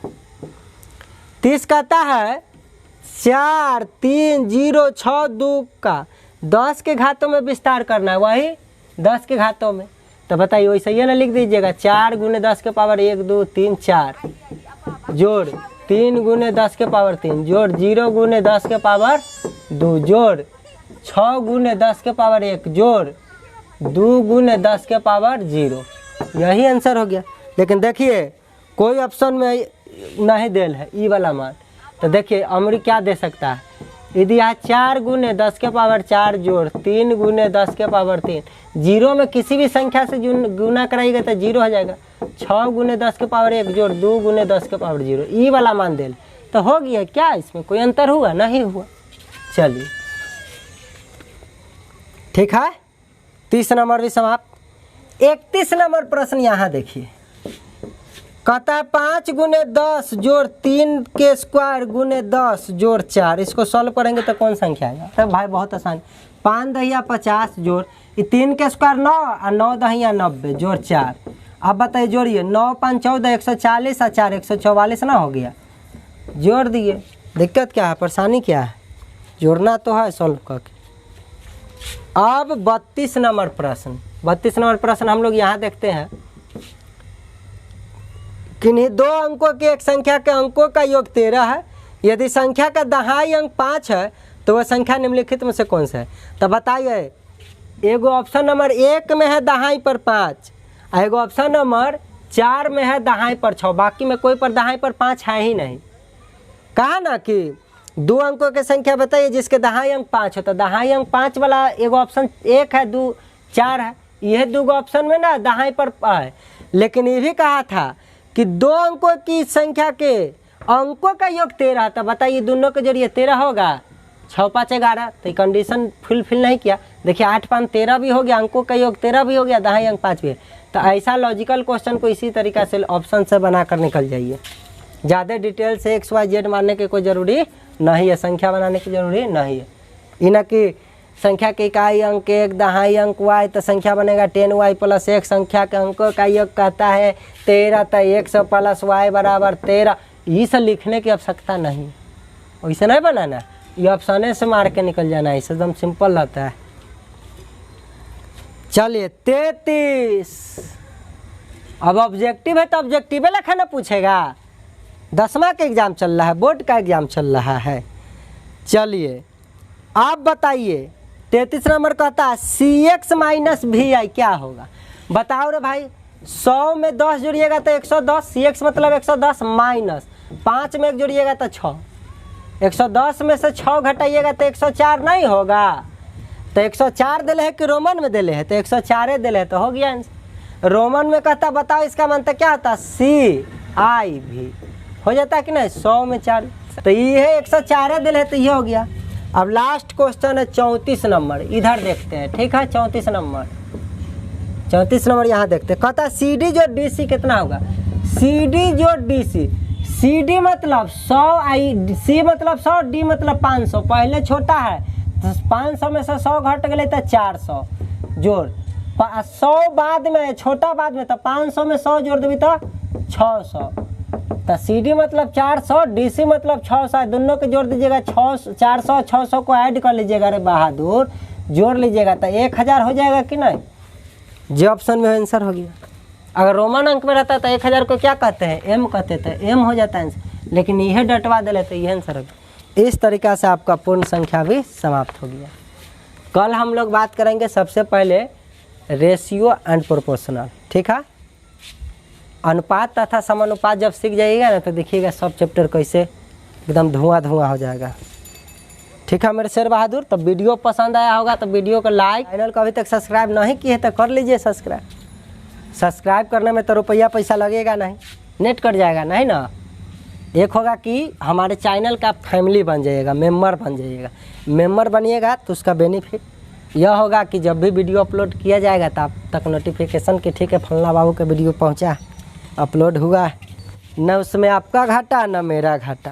30 कहता है 4 3 0 6 2 का 10 के घातों में विस्तार करना है, वही 10 के घातों में। तो बताइए वैसे ही ना लिख दीजिएगा 4 गुने 10 के पावर 1 2 3 4 जोड़ 3 गुने 10 के पावर 3 जोड़ 0 गुने 10 के पावर 2 जोड़ 6 गुने 10 के पावर 1 जोड़ 2 गुने 10 के पावर 0। यही आंसर हो गया। लेकिन देखिए कोई ऑप्शन में नहीं देल है ई वाला मान। तो देखिए अमृत क्या दे सकता है, यदि यहाँ 4 गुने 10 के पावर 4 जोड़ 3 गुने 10 के पावर 3, 0 में किसी भी संख्या से गुना कराइएगा तो 0 हो जाएगा। 6 गुने 10 के पावर 1 जोड़ 2 गुने 10 के पावर 0, ई वाला मान देल तो हो गया। क्या इसमें कोई अंतर हुआ? नहीं हुआ। चलिए ठीक है, 30 नंबर भी समाप्त। 31 नंबर प्रश्न यहाँ देखिए, कहता है 5 गुने 10 जोड़ 3 के स्क्वायर गुने 10 जोड़ 4। इसको सॉल्व करेंगे तो कौन संख्या आएगा? तो भाई बहुत आसान, 5 दहिया 50 जोड़ 3 के स्क्वायर 9 और 9 दहिया 90 जोड़ 4। अब बताइए जोड़िए 9 5 14 140 और 4 144 ना हो गया। जोड़ दिए, दिक्कत क्या है, परेशानी क्या है? जोड़ना तो है सॉल्व करके। अब 32 नंबर प्रश्न। 32 नंबर प्रश्न हम लोग यहाँ देखते हैं, किन्हीं दो अंकों की एक संख्या के अंकों का योग 13 है। यदि संख्या का दहाई अंक 5 है तो वह संख्या निम्नलिखित में से कौन सा है? तो बताइए, एगो ऑप्शन नंबर 1 में है दहाई पर 5, एगो ऑप्शन नंबर 4 में है दहाई पर 6, बाकी में कोई पर दहाई पर 5 है ही नहीं। कहा ना कि दो अंकों की संख्या बताइए जिसके दहाई अंक 5 है, तो दहाई अंक 5 वाला एगो ऑप्शन 1 है, 2 4 है, यह दो ऑप्शन में ना दहाई पर है। लेकिन ये भी कहा था कि दो अंकों की संख्या के अंकों का योग 13, तो बताइए दोनों के जरिए 13 होगा? 6 5 11, तो कंडीशन फुलफिल नहीं किया। देखिए 8 5 13 भी हो गया, अंकों का योग 13 भी हो गया, दहाई अंक 5 भी है। तो ऐसा लॉजिकल क्वेश्चन को इसी तरीक़ा से ऑप्शन से बना कर निकल जाइए। ज़्यादा डिटेल से एक्स वाई जेड मानने की कोई ज़रूरी नहीं है, संख्या बनाने की ज़रूरी नहीं है। इना कि संख्या के इकाई अंक 1, दहाई अंक y, तो संख्या बनेगा 10y + 1। संख्या के अंकों का योग कहता है 13, तो 100 + y = 13। इसे लिखने की आवश्यकता नहीं, वैसे नहीं बनाना, ये ऑप्शन से मार के निकल जाना है, एकदम सिंपल रहता है। चलिए 33। अब ऑब्जेक्टिव है तो ऑब्जेक्टिव लिखना पूछेगा। 10वां का एग्जाम चल रहा है, बोर्ड का एग्जाम चल रहा है। चलिए आप बताइए 33 नंबर कहता है CX - VI क्या होगा। बताओ रे भाई, 100 में 10 जोड़िएगा तो 110, CX मतलब 110 माइनस 5 में 1 जोड़िएगा तो 6, 110 में से 6 घटाइएगा तो 104 नहीं होगा। तो 104 दिले है कि रोमन में दिले है, तो 104 दिले है, तो हो गया आंसर। रोमन में कहता बताओ इसका मतलब क्या होता है, CIV हो जाता है कि नहीं, 100 में 4, तो ये है 104 दिले है, तो ये हो गया। अब लास्ट क्वेश्चन है 34 नंबर, इधर देखते हैं, ठीक है। 34 नंबर यहाँ देखते हैं। कहता है CD जो DC कितना होगा। CD जो DC, CD मतलब 100, C मतलब 100, D मतलब 500। पहले छोटा है तो 500 में से 100 घट गए तो 400 जोड़, 100 बाद में, छोटा बाद में, तो 500 में 100 जोड़ देवी तो 600। तो CD मतलब 400, DC मतलब 600, दोनों के जोड़ दीजिएगा 400 600 को ऐड कर लीजिएगा, अरे बहादुर जोड़ लीजिएगा तो 1000 हो जाएगा कि नहीं। जो ऑप्शन में आंसर हो गया। अगर रोमन अंक में रहता तो 1000 को क्या कहते हैं, M कहते थे, M हो जाता है आंसर, लेकिन यह डटवा दे लेते, यह आंसर हो गया। इस तरीक़ा से आपका पूर्ण संख्या भी समाप्त हो गया। कल हम लोग बात करेंगे सबसे पहले रेशियो एंड प्रोपोर्शनल, ठीक है। अनुपात तथा समानुपात जब सीख जाइएगा ना तो देखिएगा सब चैप्टर कैसे एकदम धुआं हो जाएगा, ठीक है मेरे शेर बहादुर। तो वीडियो पसंद आया होगा तो वीडियो को लाइक, चैनल को अभी तक सब्सक्राइब नहीं किए तो कर लीजिए सब्सक्राइब करने में तो रुपया पैसा लगेगा नहीं, नेट कट जाएगा नहीं ना। एक होगा कि हमारे चैनल का फैमिली बन जाइएगा, मेंबर बन जाइएगा। मेंबर बनिएगा तो उसका बेनिफिट यह होगा कि जब भी वीडियो अपलोड किया जाएगा तो आप तक नोटिफिकेशन कि ठीक है फलना बाबू का वीडियो पहुंचा, अपलोड हुआ, न उसमें आपका घाटा न मेरा घाटा।